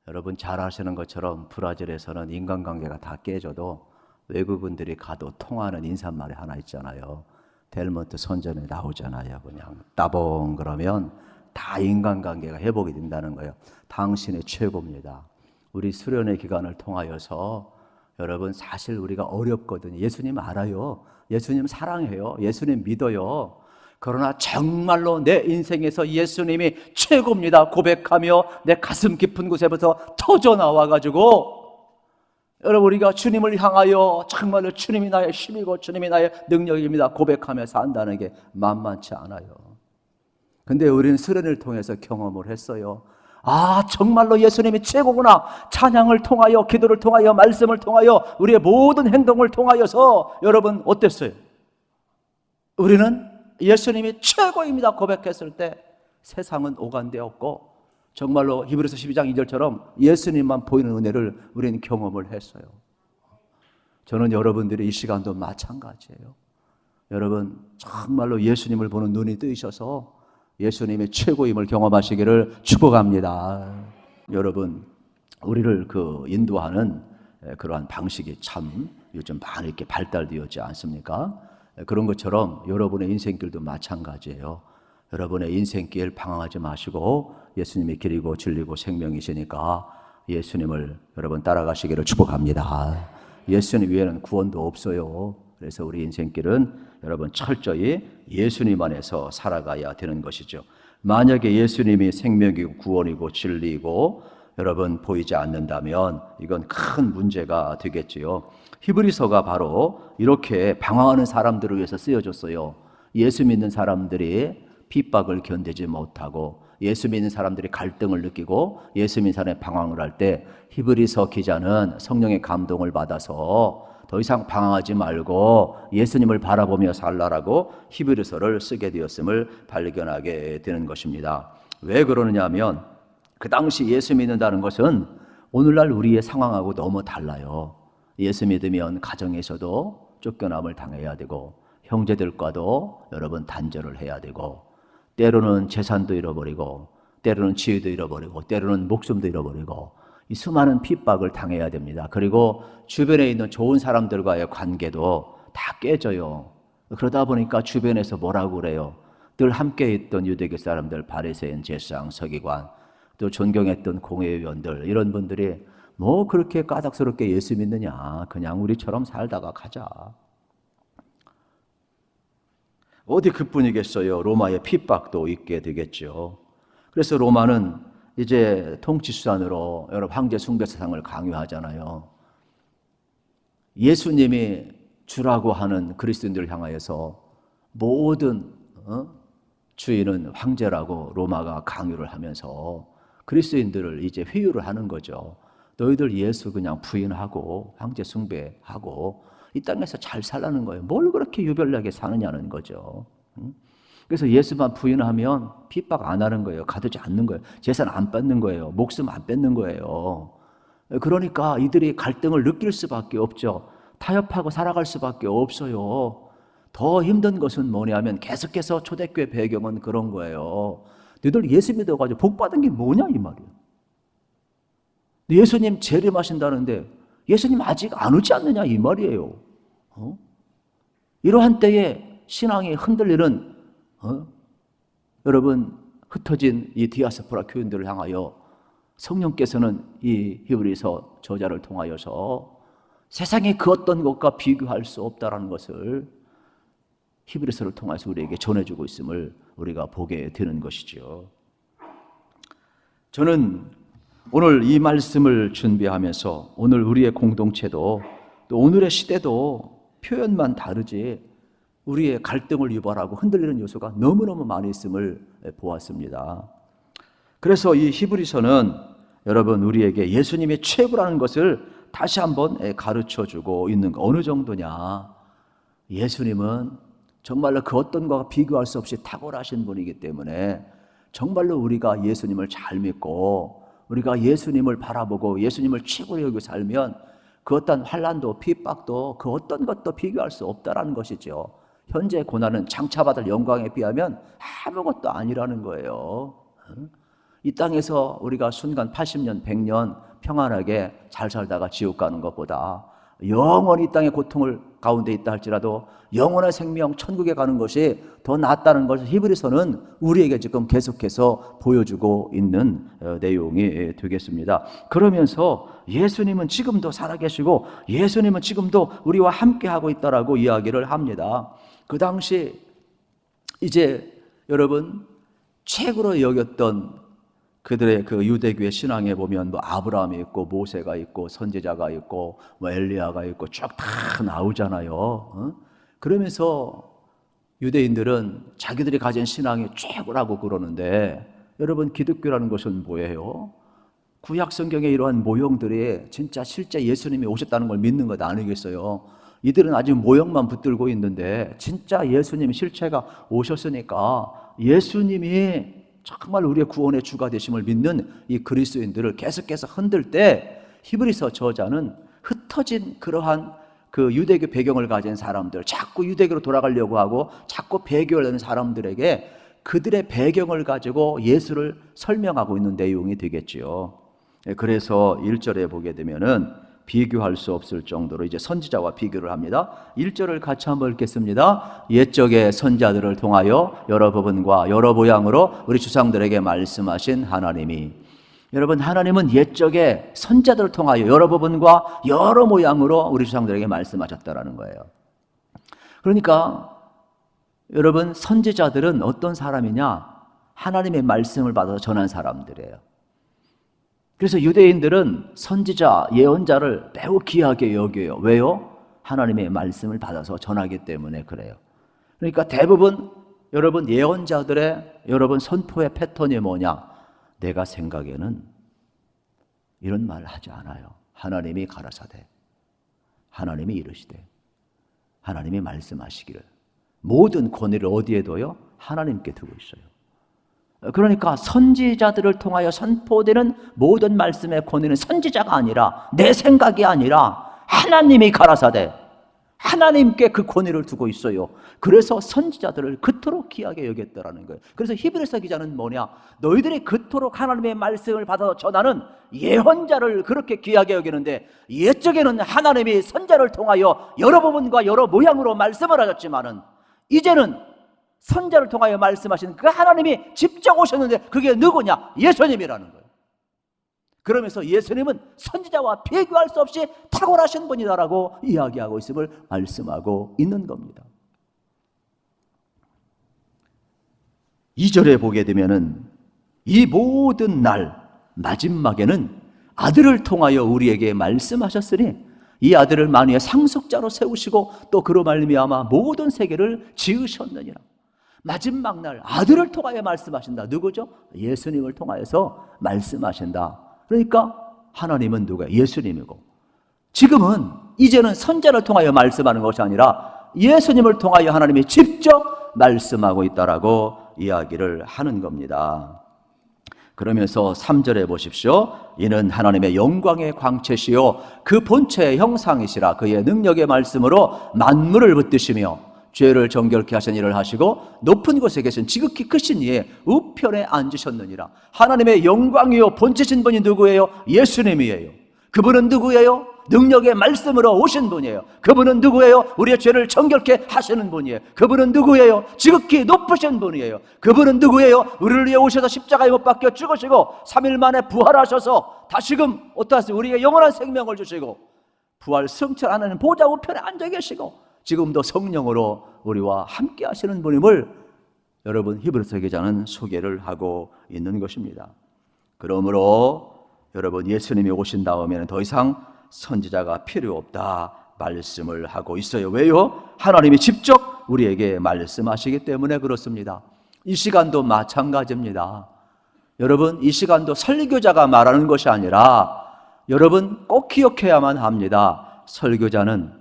여러분 잘 아시는 것처럼 브라질에서는 인간관계가 다 깨져도 외국인들이 가도 통하는 인사말이 하나 있잖아요. 델몬트 선전에 나오잖아요. 그냥 따봉 그러면 다 인간관계가 회복이 된다는 거예요. 당신이 최고입니다. 우리 수련의 기간을 통하여서 여러분 사실 우리가 어렵거든요. 예수님 알아요. 예수님 사랑해요. 예수님 믿어요. 그러나 정말로 내 인생에서 예수님이 최고입니다 고백하며 내 가슴 깊은 곳에부터 터져 나와가지고 여러분 우리가 주님을 향하여 정말로 주님이 나의 힘이고 주님이 나의 능력입니다 고백하며 산다는 게 만만치 않아요. 근데 우리는 수련을 통해서 경험을 했어요. 아, 정말로 예수님이 최고구나. 찬양을 통하여, 기도를 통하여, 말씀을 통하여, 우리의 모든 행동을 통하여서 여러분 어땠어요? 우리는 예수님이 최고입니다 고백했을 때 세상은 오간되었고 정말로 히브리서 12장 2절처럼 예수님만 보이는 은혜를 우리는 경험을 했어요. 저는 여러분들이 이 시간도 마찬가지예요. 여러분 정말로 예수님을 보는 눈이 뜨이셔서 예수님의 최고임을 경험하시기를 축복합니다. 여러분 우리를 인도하는 그러한 방식이 참 요즘 많이 이렇게 발달되었지 않습니까? 그런 것처럼 여러분의 인생길도 마찬가지예요. 여러분의 인생길 방황하지 마시고 예수님이 길이고 진리고 생명이시니까 예수님을 여러분 따라가시기를 축복합니다. 예수님 외에는 구원도 없어요. 그래서 우리 인생길은 여러분 철저히 예수님 안에서 살아가야 되는 것이죠. 만약에 예수님이 생명이고 구원이고 진리이고 여러분 보이지 않는다면 이건 큰 문제가 되겠지요. 히브리서가 바로 이렇게 방황하는 사람들을 위해서 쓰여졌어요. 예수 믿는 사람들이 핍박을 견디지 못하고 예수 믿는 사람들이 갈등을 느끼고 예수 믿는 사람이 방황을 할 때 히브리서 기자는 성령의 감동을 받아서 더 이상 방황하지 말고 예수님을 바라보며 살라라고 히브리서를 쓰게 되었음을 발견하게 되는 것입니다. 왜 그러느냐 하면 그 당시 예수 믿는다는 것은 오늘날 우리의 상황하고 너무 달라요. 예수 믿으면 가정에서도 쫓겨남을 당해야 되고 형제들과도 여러분 단절을 해야 되고 때로는 재산도 잃어버리고 때로는 지위도 잃어버리고 때로는 목숨도 잃어버리고 이 수많은 핍박을 당해야 됩니다. 그리고 주변에 있는 좋은 사람들과의 관계도 다 깨져요. 그러다 보니까 주변에서 뭐라고 그래요? 늘 함께 있던 유대교 사람들, 바리새인, 제사장, 서기관, 또 존경했던 공회의원들 이런 분들이 뭐 그렇게 까닭스럽게 예수 믿느냐, 그냥 우리처럼 살다가 가자. 어디 그뿐이겠어요. 로마의 핍박도 있게 되겠죠. 그래서 로마는 이제 통치수단으로 여러분 황제 숭배 사상을 강요하잖아요. 예수님이 주라고 하는 그리스도인들을 향하여서 모든 주인은 황제라고 로마가 강요를 하면서 그리스도인들을 이제 회유를 하는 거죠. 너희들 예수 그냥 부인하고 황제 숭배하고 이 땅에서 잘 살라는 거예요. 뭘 그렇게 유별나게 사느냐는 거죠. 그래서 예수만 부인하면 핍박 안 하는 거예요. 가두지 않는 거예요. 재산 안 뺏는 거예요. 목숨 안 뺏는 거예요. 그러니까 이들이 갈등을 느낄 수밖에 없죠. 타협하고 살아갈 수밖에 없어요. 더 힘든 것은 뭐냐면 계속해서 초대교회 배경은 그런 거예요. 너희들 예수 믿어가지고 복 받은 게 뭐냐 이 말이에요. 예수님 재림하신다는데 예수님 아직 안 오지 않느냐 이 말이에요. 이러한 때에 신앙이 흔들리는 여러분 흩어진 이 디아스포라 교인들을 향하여 성령께서는 이 히브리서 저자를 통하여서 세상의 그 어떤 것과 비교할 수 없다라는 것을 히브리서를 통해서 우리에게 전해주고 있음을 우리가 보게 되는 것이죠. 저는 오늘 이 말씀을 준비하면서 오늘 우리의 공동체도 또 오늘의 시대도 표현만 다르지 우리의 갈등을 유발하고 흔들리는 요소가 너무너무 많이 있음을 보았습니다. 그래서 이 히브리서는 여러분 우리에게 예수님이 최고라는 것을 다시 한번 가르쳐주고 있는 거. 어느 정도냐? 예수님은 정말로 그 어떤 것과 비교할 수 없이 탁월하신 분이기 때문에 정말로 우리가 예수님을 잘 믿고 우리가 예수님을 바라보고 예수님을 최고로 여기고 살면 그 어떤 환난도 핍박도 그 어떤 것도 비교할 수 없다라는 것이죠. 현재 고난은 장차받을 영광에 비하면 아무것도 아니라는 거예요. 이 땅에서 우리가 순간 80년, 100년 평안하게 잘 살다가 지옥 가는 것보다 영원히 이 땅의 고통을 가운데 있다 할지라도 영원한 생명 천국에 가는 것이 더 낫다는 것을 히브리서는 우리에게 지금 계속해서 보여주고 있는 내용이 되겠습니다. 그러면서 예수님은 지금도 살아계시고 예수님은 지금도 우리와 함께하고 있다라고 이야기를 합니다. 그 당시 이제 여러분 최고로 여겼던 그들의 그 유대교의 신앙에 보면 뭐 아브라함이 있고 모세가 있고 선지자가 있고 뭐 엘리야가 있고 쭉 다 나오잖아요. 그러면서 유대인들은 자기들이 가진 신앙이 최고라고 그러는데 여러분 기독교라는 것은 뭐예요? 구약 성경의 이러한 모형들이 진짜 실제 예수님이 오셨다는 걸 믿는 것 아니겠어요? 이들은 아직 모형만 붙들고 있는데 진짜 예수님 실체가 오셨으니까 예수님이 정말 우리의 구원의 주가 되심을 믿는 이 그리스도인들을 계속해서 흔들 때 히브리서 저자는 흩어진 그러한 그 유대교 배경을 가진 사람들, 자꾸 유대교로 돌아가려고 하고 자꾸 배교를 하는 사람들에게 그들의 배경을 가지고 예수를 설명하고 있는 내용이 되겠지요. 그래서 1절에 보게 되면은 비교할 수 없을 정도로 이제 선지자와 비교를 합니다. 1절을 같이 한번 읽겠습니다. 옛적의 선지자들을 통하여 여러 부분과 여러 모양으로 우리 주상들에게 말씀하신 하나님이, 여러분 하나님은 옛적의 선지자들을 통하여 여러 부분과 여러 모양으로 우리 주상들에게 말씀하셨다라는 거예요. 그러니까 여러분 선지자들은 어떤 사람이냐? 하나님의 말씀을 받아서 전한 사람들이에요. 그래서 유대인들은 선지자, 예언자를 매우 귀하게 여겨요. 왜요? 하나님의 말씀을 받아서 전하기 때문에 그래요. 그러니까 대부분 여러분 예언자들의 여러분 선포의 패턴이 뭐냐? 내가 생각에는 이런 말을 하지 않아요. 하나님이 가라사대, 하나님이 이르시되, 하나님이 말씀하시기를, 모든 권위를 어디에 둬요? 하나님께 두고 있어요. 그러니까 선지자들을 통하여 선포되는 모든 말씀의 권위는 선지자가 아니라 내 생각이 아니라 하나님이 가라사대 하나님께 그 권위를 두고 있어요. 그래서 선지자들을 그토록 귀하게 여겼다라는 거예요. 그래서 히브리서 기자는 뭐냐? 너희들이 그토록 하나님의 말씀을 받아서 전하는 예언자를 그렇게 귀하게 여기는데 옛적에는 하나님이 선자를 통하여 여러 부분과 여러 모양으로 말씀을 하셨지만은 이제는 선자를 통하여 말씀하신 그 하나님이 직접 오셨는데 그게 누구냐? 예수님이라는 거예요. 그러면서 예수님은 선지자와 비교할 수 없이 탁월하신 분이다라고 이야기하고 있음을 말씀하고 있는 겁니다. 2절에 보게 되면은 이 모든 날 마지막에는 아들을 통하여 우리에게 말씀하셨으니 이 아들을 만유의 상속자로 세우시고 또 그로 말미암아 모든 세계를 지으셨느니라. 마지막 날 아들을 통하여 말씀하신다. 누구죠? 예수님을 통하여서 말씀하신다. 그러니까 하나님은 누구예요? 예수님이고, 지금은 이제는 선자를 통하여 말씀하는 것이 아니라 예수님을 통하여 하나님이 직접 말씀하고 있다라고 이야기를 하는 겁니다. 그러면서 3절에 보십시오. 이는 하나님의 영광의 광채시요 그 본체의 형상이시라. 그의 능력의 말씀으로 만물을 붙드시며 죄를 정결케 하신 일을 하시고 높은 곳에 계신 지극히 크신 이의 우편에 앉으셨느니라. 하나님의 영광이요 본체신 분이 누구예요? 예수님이에요. 그분은 누구예요? 능력의 말씀으로 오신 분이에요. 그분은 누구예요? 우리의 죄를 정결케 하시는 분이에요. 그분은 누구예요? 지극히 높으신 분이에요. 그분은 누구예요? 우리를 위해 오셔서 십자가에 못 박혀 죽으시고 3일 만에 부활하셔서 다시금 어떠하세요? 우리에게 영원한 생명을 주시고 부활 승천하는 보좌 우편에 앉아 계시고 지금도 성령으로 우리와 함께 하시는 분임을 여러분 히브리서 기자는 소개를 하고 있는 것입니다. 그러므로 여러분 예수님이 오신 다음에는 더 이상 선지자가 필요 없다 말씀을 하고 있어요. 왜요? 하나님이 직접 우리에게 말씀하시기 때문에 그렇습니다. 이 시간도 마찬가지입니다. 여러분 이 시간도 설교자가 말하는 것이 아니라 여러분 꼭 기억해야만 합니다. 설교자는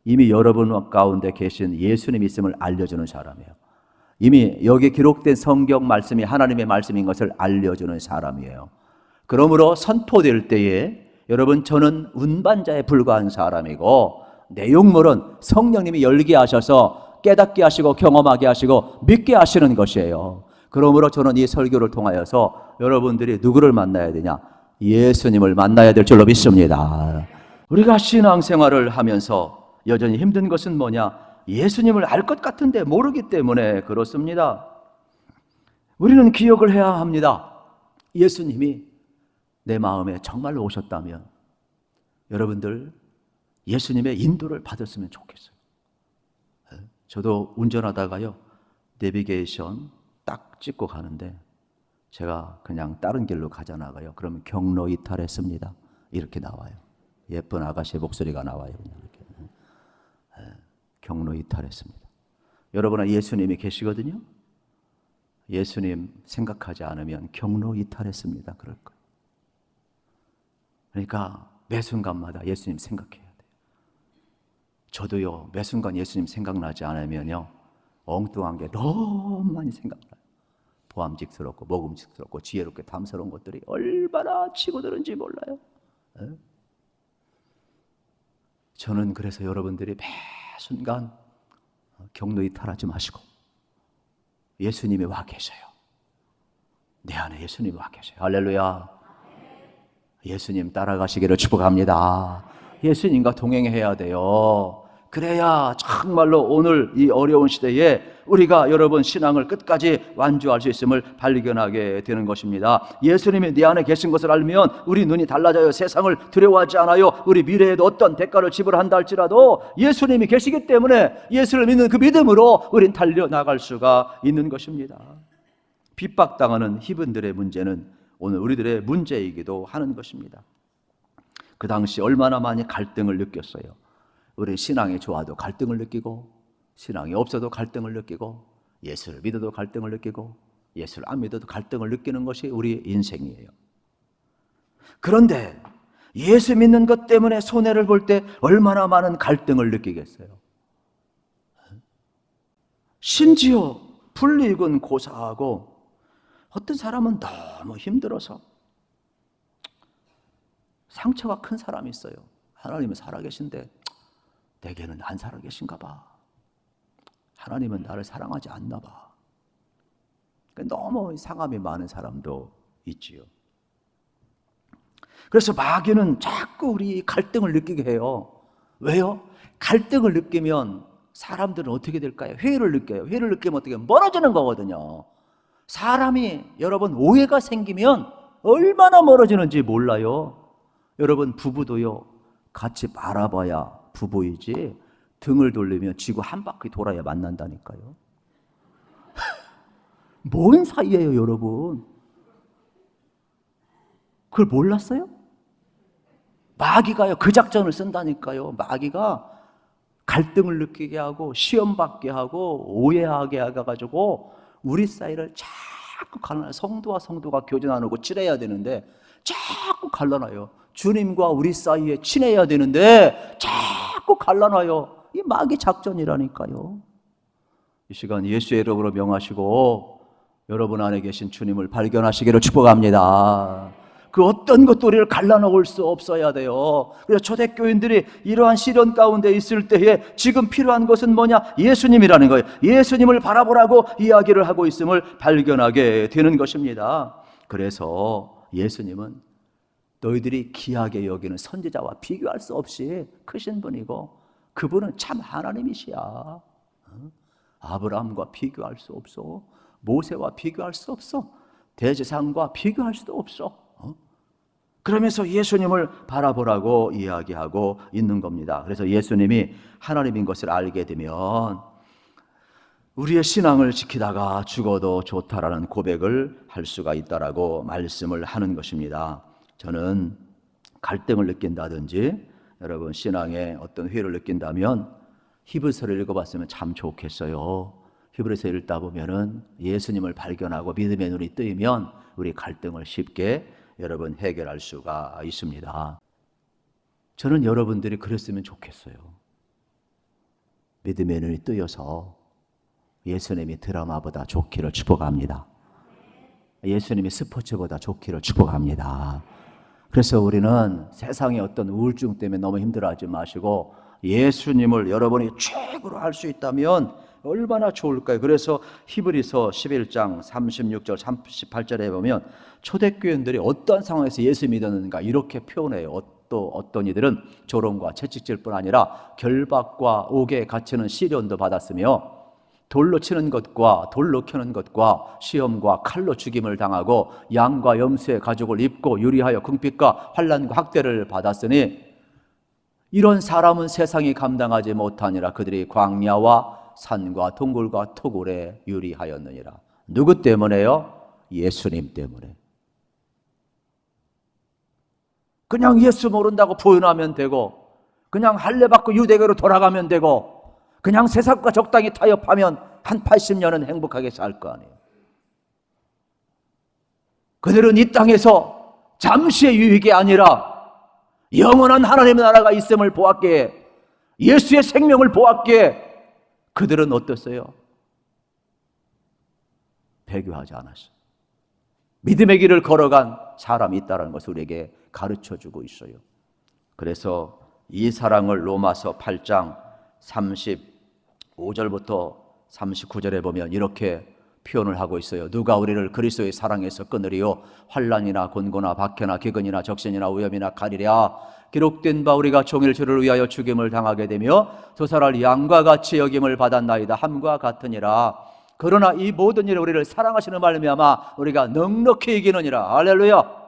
이미 여러분 가운데 계신 예수님이 있음을 알려주는 사람이에요. 이미 여기 기록된 성경 말씀이 하나님의 말씀인 것을 알려주는 사람이에요. 그러므로 선포될 때에 여러분 저는 운반자에 불과한 사람이고 내용물은 성령님이 열게 하셔서 깨닫게 하시고 경험하게 하시고 믿게 하시는 것이에요. 그러므로 저는 이 설교를 통하여서 여러분들이 누구를 만나야 되냐? 예수님을 만나야 될 줄로 믿습니다. 우리가 신앙생활을 하면서 여전히 힘든 것은 뭐냐? 예수님을 알 것 같은데 모르기 때문에 그렇습니다. 우리는 기억을 해야 합니다. 예수님이 내 마음에 정말로 오셨다면 여러분들 예수님의 인도를 받았으면 좋겠어요. 저도 운전하다가요, 내비게이션 딱 찍고 가는데 제가 그냥 다른 길로 가잖아요. 그러면 경로 이탈했습니다. 이렇게 나와요. 예쁜 아가씨의 목소리가 나와요. 그냥 이렇게. 경로 이탈했습니다. 여러분은 예수님이 계시거든요. 예수님 생각하지 않으면 경로 이탈했습니다. 그럴 거예요. 그러니까 매 순간마다 예수님 생각해야 돼요. 저도요, 매 순간 예수님 생각나지 않으면요, 엉뚱한 게 너무 많이 생각나요. 보암직스럽고 먹음직스럽고 지혜롭게 탐스러운 것들이 얼마나 치고드는지 몰라요. 저는 그래서 여러분들이 매 순간 경로 이탈하지 마시고 예수님이 와 계셔요. 내 안에 예수님이 와 계셔요. 할렐루야. 예수님 따라가시기를 축복합니다. 예수님과 동행해야 돼요. 그래야 정말로 오늘 이 어려운 시대에 우리가 여러분 신앙을 끝까지 완주할 수 있음을 발견하게 되는 것입니다. 예수님이 내 안에 계신 것을 알면 우리 눈이 달라져요. 세상을 두려워하지 않아요. 우리 미래에도 어떤 대가를 지불한다 할지라도 예수님이 계시기 때문에 예수를 믿는 그 믿음으로 우린 달려나갈 수가 있는 것입니다. 핍박당하는 히브리들의 문제는 오늘 우리들의 문제이기도 하는 것입니다. 그 당시 얼마나 많이 갈등을 느꼈어요. 우리 신앙이 좋아도 갈등을 느끼고 신앙이 없어도 갈등을 느끼고 예수를 믿어도 갈등을 느끼고 예수를 안 믿어도 갈등을 느끼는 것이 우리 인생이에요. 그런데 예수 믿는 것 때문에 손해를 볼 때 얼마나 많은 갈등을 느끼겠어요. 심지어 불이익은 고사하고 어떤 사람은 너무 힘들어서 상처가 큰 사람이 있어요. 하나님은 살아계신데 내게는 안 살아계신가 봐. 하나님은 나를 사랑하지 않나 봐. 너무 상함이 많은 사람도 있지요. 그래서 마귀는 자꾸 우리 갈등을 느끼게 해요. 왜요? 갈등을 느끼면 사람들은 어떻게 될까요? 회의를 느껴요. 회의를 느끼면 어떻게 멀어지는 거거든요. 사람이 여러분 오해가 생기면 얼마나 멀어지는지 몰라요. 여러분 부부도요, 같이 바라봐야 부부이지 등을 돌리면 지구 한 바퀴 돌아야 만난다니까요. 뭔 사이예요, 여러분? 그걸 몰랐어요? 마귀가요, 그 작전을 쓴다니까요. 마귀가 갈등을 느끼게 하고 시험 받게 하고 오해하게 해가지고 우리 사이를 자꾸 갈라놔요. 성도와 성도가 교제 나누고 친해야 되는데 자꾸 갈라놔요. 주님과 우리 사이에 친해야 되는데 자꾸 갈라놔요. 이 마귀 작전이라니까요. 이 시간 예수의 이름으로 명하시고 여러분 안에 계신 주님을 발견하시기를 축복합니다. 그 어떤 것도 우리를 갈라놓을 수 없어야 돼요. 그래서 초대교인들이 이러한 시련 가운데 있을 때에 지금 필요한 것은 뭐냐? 예수님이라는 거예요. 예수님을 바라보라고 이야기를 하고 있음을 발견하게 되는 것입니다. 그래서 예수님은 너희들이 귀하게 여기는 선지자와 비교할 수 없이 크신 분이고 그분은 참 하나님이시야. 아브라함과 비교할 수 없어. 모세와 비교할 수 없어. 대제사장과 비교할 수도 없어. 그러면서 예수님을 바라보라고 이야기하고 있는 겁니다. 그래서 예수님이 하나님인 것을 알게 되면 우리의 신앙을 지키다가 죽어도 좋다라는 고백을 할 수가 있다라고 말씀을 하는 것입니다. 저는 갈등을 느낀다든지 여러분 신앙에 어떤 회의를 느낀다면 히브리서를 읽어봤으면 참 좋겠어요. 히브리서 읽다 보면은 예수님을 발견하고 믿음의 눈이 뜨이면 우리 갈등을 쉽게 여러분 해결할 수가 있습니다. 저는 여러분들이 그랬으면 좋겠어요. 믿음의 눈이 뜨여서 예수님이 드라마보다 좋기를 축복합니다. 예수님이 스포츠보다 좋기를 축복합니다. 그래서 우리는 세상의 어떤 우울증 때문에 너무 힘들어하지 마시고 예수님을 여러분이 최고로 할 수 있다면 얼마나 좋을까요? 그래서 히브리서 11장 36절 38절에 보면 초대교인들이 어떤 상황에서 예수 믿었는가 이렇게 표현해요. 또 어떤 이들은 조롱과 채찍질 뿐 아니라 결박과 옥에 갇히는 시련도 받았으며 돌로 치는 것과 돌로 켜는 것과 시험과 칼로 죽임을 당하고 양과 염소의 가죽을 입고 유리하여 궁핍과 환난과 학대를 받았으니 이런 사람은 세상이 감당하지 못하니라. 그들이 광야와 산과 동굴과 토굴에 유리하였느니라. 누구 때문에요? 예수님 때문에. 그냥 예수 모른다고 부인하면 되고, 그냥 할례 받고 유대교로 돌아가면 되고, 그냥 세상과 적당히 타협하면 한 80년은 행복하게 살 거 아니에요. 그들은 이 땅에서 잠시의 유익이 아니라 영원한 하나님의 나라가 있음을 보았기에, 예수의 생명을 보았기에 그들은 어땠어요? 배교하지 않았어요. 믿음의 길을 걸어간 사람이 있다는 것을 우리에게 가르쳐주고 있어요. 그래서 이 사랑을 로마서 8장 35절부터 39절에 보면 이렇게 표현을 하고 있어요. 누가 우리를 그리스도의 사랑에서 끊으리요? 환난이나 곤고나 박해나 기근이나 적신이나 위험이나 칼이랴. 기록된 바 우리가 종일 주를 위하여 죽임을 당하게 되며 도살할 양과 같이 여김을 받았나이다 함과 같으니라. 그러나 이 모든 일에 우리를 사랑하시는 말미암아 우리가 넉넉히 이기느니라. 할렐루야.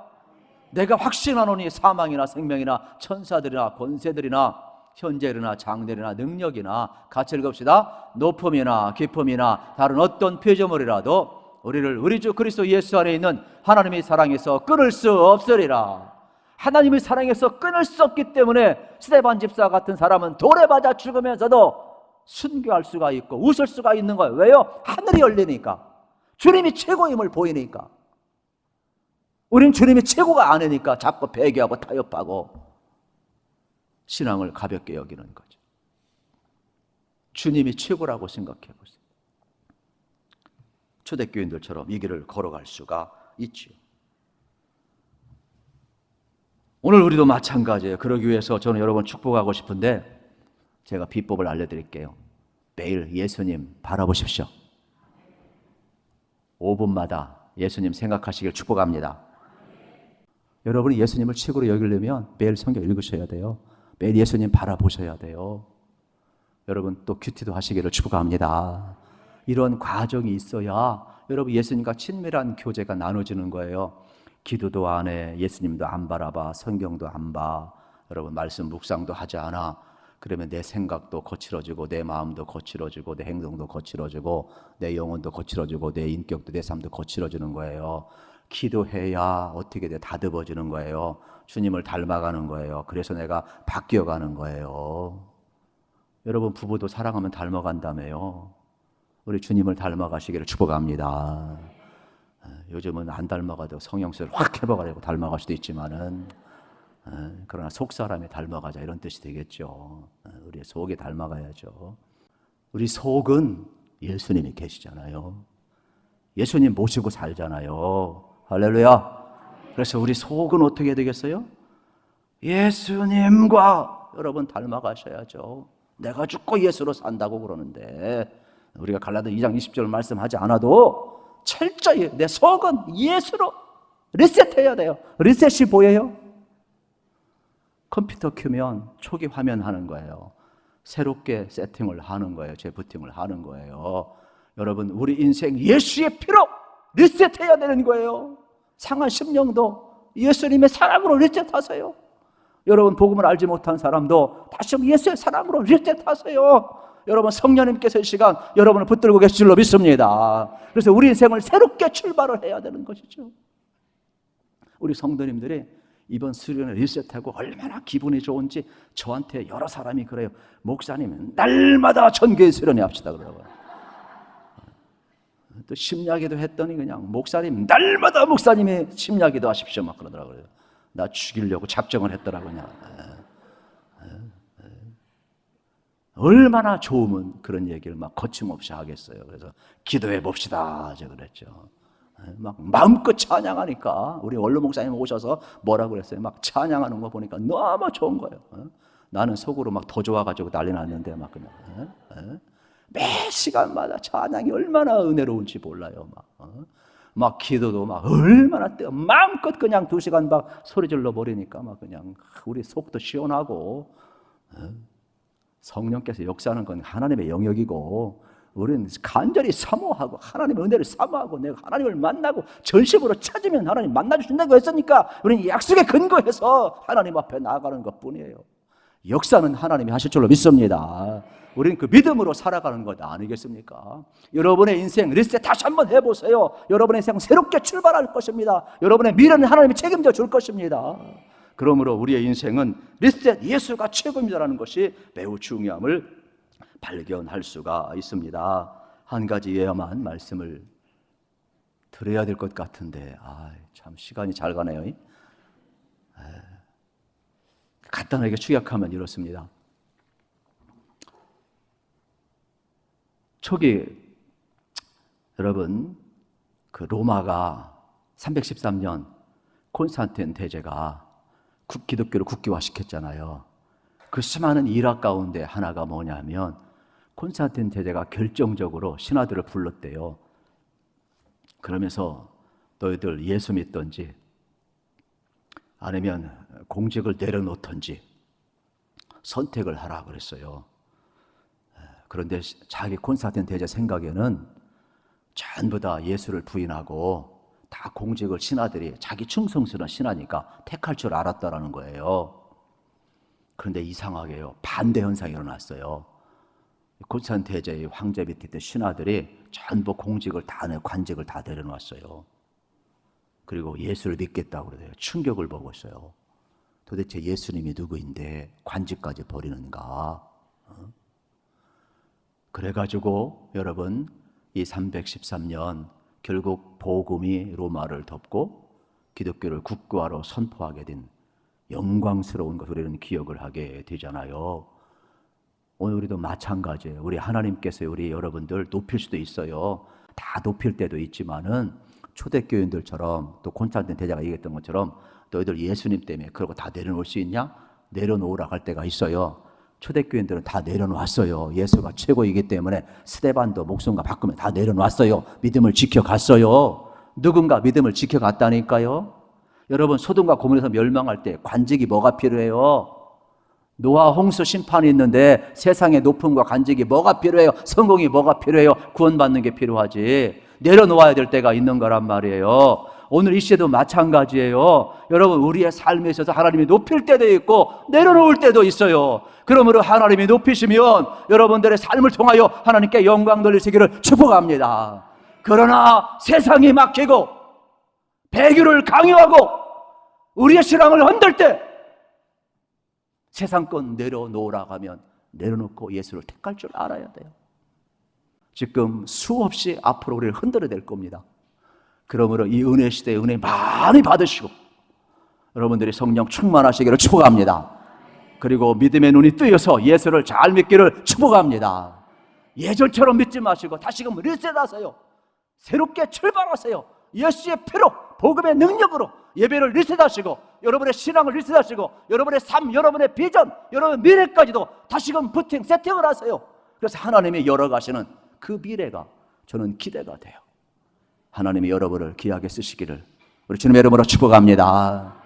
내가 확신하노니 사망이나 생명이나 천사들이나 권세들이나 현재나 장래나 능력이나 가치를 겁시다. 높음이나 깊음이나 다른 어떤 피조물이라도 우리를 우리 주 그리스도 예수 안에 있는 하나님의 사랑에서 끊을 수 없으리라. 하나님의 사랑에서 끊을 수 없기 때문에 스데반 집사 같은 사람은 돌에 맞아 죽으면서도 순교할 수가 있고 웃을 수가 있는 거예요. 왜요? 하늘이 열리니까. 주님이 최고임을 보이니까. 우린 주님이 최고가 아니니까 자꾸 배교하고 타협하고 신앙을 가볍게 여기는 거죠. 주님이 최고라고 생각해 보세요. 초대교인들처럼 이 길을 걸어갈 수가 있죠. 오늘 우리도 마찬가지예요. 그러기 위해서 저는 여러분 축복하고 싶은데 제가 비법을 알려드릴게요. 매일 예수님 바라보십시오. 5분마다 예수님 생각하시길 축복합니다. 여러분이 예수님을 최고로 여기려면 매일 성경 읽으셔야 돼요. 매일 예수님 바라보셔야 돼요. 여러분 또 큐티도 하시기를 축복합니다. 이런 과정이 있어야 여러분 예수님과 친밀한 교제가 나눠지는 거예요. 기도도 안 해, 예수님도 안 바라봐, 성경도 안 봐, 여러분 말씀 묵상도 하지 않아. 그러면 내 생각도 거칠어지고 내 마음도 거칠어지고 내 행동도 거칠어지고 내 영혼도 거칠어지고 내 인격도 내 삶도 거칠어지는 거예요. 기도해야 어떻게 돼? 다듬어지는 거예요. 주님을 닮아가는 거예요. 그래서 내가 바뀌어가는 거예요. 여러분 부부도 사랑하면 닮아간다며요. 우리 주님을 닮아가시기를 축복합니다. 요즘은 안 닮아가도 성형수를 확 해봐가지고 닮아갈 수도 있지만은 그러나 속 사람이 닮아가자 이런 뜻이 되겠죠. 우리의 속에 닮아가야죠. 우리 속은 예수님이 계시잖아요. 예수님 모시고 살잖아요. 할렐루야. 그래서 우리 속은 어떻게 되겠어요? 예수님과 여러분 닮아가셔야죠. 내가 죽고 예수로 산다고 그러는데 우리가 갈라디아 2장 20절 말씀하지 않아도 철저히 내 속은 예수로 리셋해야 돼요. 리셋이 보여요? 컴퓨터 켜면 초기 화면 하는 거예요. 새롭게 세팅을 하는 거예요. 재부팅을 하는 거예요. 여러분 우리 인생 예수의 피로 리셋해야 되는 거예요. 상한 심령도 예수님의 사랑으로 리셋하세요. 여러분 복음을 알지 못한 사람도 다시 한번 예수의 사랑으로 리셋하세요. 여러분 성령님께서 이 시간 여러분을 붙들고 계실 줄로 믿습니다. 그래서 우리 인생을 새롭게 출발을 해야 되는 것이죠. 우리 성도님들이 이번 수련을 리셋하고 얼마나 기분이 좋은지 저한테 여러 사람이 그래요. 목사님 날마다 전교회 수련회 합시다 그러고 또 심야기도 했더니 그냥 목사님 날마다 목사님이 심야기도 하십시오 막 그러더라고요. 나 죽이려고 작정을 했더라고 그냥. 얼마나 좋으면 그런 얘기를 막 거침없이 하겠어요. 그래서 기도해 봅시다 제가 그랬죠. 막 마음껏 찬양하니까 우리 원로 목사님 오셔서 뭐라고 그랬어요? 막 찬양하는 거 보니까 너무 좋은 거예요. 나는 속으로 막 더 좋아가지고 난리 났는데 막 그냥 매 시간마다 찬양이 얼마나 은혜로운지 몰라요. 막 기도도 막 얼마나 마음껏 그냥 2시간 막 소리 질러 버리니까 막 그냥 우리 속도 시원하고, 성령께서 역사하는 건 하나님의 영역이고 우리는 간절히 사모하고 하나님의 은혜를 사모하고 내가 하나님을 만나고 전심으로 찾으면 하나님 만나주신다고 했으니까 우리는 약속에 근거해서 하나님 앞에 나아가는 것뿐이에요. 역사는 하나님이 하실 줄로 믿습니다. 우리는 그 믿음으로 살아가는 것 아니겠습니까? 여러분의 인생 리셋 다시 한번 해보세요. 여러분의 인생 새롭게 출발할 것입니다. 여러분의 미래는 하나님이 책임져 줄 것입니다. 그러므로 우리의 인생은 리셋 예수가 최고입니다라는 것이 매우 중요함을 발견할 수가 있습니다. 한 가지 예화만 말씀을 드려야 될 것 같은데 참 시간이 잘 가네요. 간단하게 축약하면 이렇습니다. 초기 여러분 그 로마가 313년 콘스탄틴 대제가 기독교를 국교화시켰잖아요. 그 수많은 일화 가운데 하나가 뭐냐면 콘스탄틴 대제가 결정적으로 신하들을 불렀대요. 그러면서 너희들 예수 믿던지 아니면 공직을 내려놓던지 선택을 하라 그랬어요. 그런데 자기 콘스탄틴 대제 생각에는 전부 다 예수를 부인하고 다 공직을 신하들이 자기 충성스러운 신하니까 택할 줄 알았다라는 거예요. 그런데 이상하게요, 반대 현상이 일어났어요. 콘스탄틴 대제의 황제 밑에 있던 신하들이 전부 공직을 다 관직을 다 내려놨어요. 그리고 예수를 믿겠다고 그래요. 충격을 먹었어요. 도대체 예수님이 누구인데 관직까지 버리는가? 그래가지고 여러분 이 313년 결국 복음이 로마를 덮고 기독교를 국교화로 선포하게 된 영광스러운 것을 우리는 기억을 하게 되잖아요. 오늘 우리도 마찬가지예요. 우리 하나님께서 우리 여러분들 높일 수도 있어요. 다 높일 때도 있지만은 초대교인들처럼 또 콘스탄틴 대제가 얘기했던 것처럼 너희들 예수님 때문에 그러고 다 내려놓을 수 있냐? 내려놓으라 할 때가 있어요. 초대교인들은 다 내려놨어요. 예수가 최고이기 때문에 스데반도 목숨과 바꾸면 다 내려놨어요. 믿음을 지켜갔어요. 누군가 믿음을 지켜갔다니까요. 여러분 소돔과 고모라에서 멸망할 때 관직이 뭐가 필요해요? 노아 홍수 심판이 있는데 세상의 높음과 관직이 뭐가 필요해요? 성공이 뭐가 필요해요? 구원받는 게 필요하지. 내려놓아야 될 때가 있는 거란 말이에요. 오늘 이 시대도 마찬가지예요. 여러분 우리의 삶에 있어서 하나님이 높일 때도 있고 내려놓을 때도 있어요. 그러므로 하나님이 높이시면 여러분들의 삶을 통하여 하나님께 영광 돌리시기를 축복합니다. 그러나 세상이 막히고 배교를 강요하고 우리의 신앙을 흔들 때 세상권 내려놓으라고 하면 내려놓고 예수를 택할 줄 알아야 돼요. 지금 수없이 앞으로 우리를 흔들어야 될 겁니다. 그러므로 이 은혜 시대에 은혜 많이 받으시고 여러분들이 성령 충만하시기를 축복합니다. 그리고 믿음의 눈이 뜨여서 예수를 잘 믿기를 축복합니다. 예전처럼 믿지 마시고 다시금 리셋하세요. 새롭게 출발하세요. 예수의 피로 복음의 능력으로 예배를 리셋하시고 여러분의 신앙을 리셋하시고 여러분의 삶, 여러분의 비전, 여러분의 미래까지도 다시금 부팅, 세팅을 하세요. 그래서 하나님이 열어가시는 그 미래가 저는 기대가 돼요. 하나님이 여러분을 귀하게 쓰시기를 우리 주님의 이름으로 축복합니다.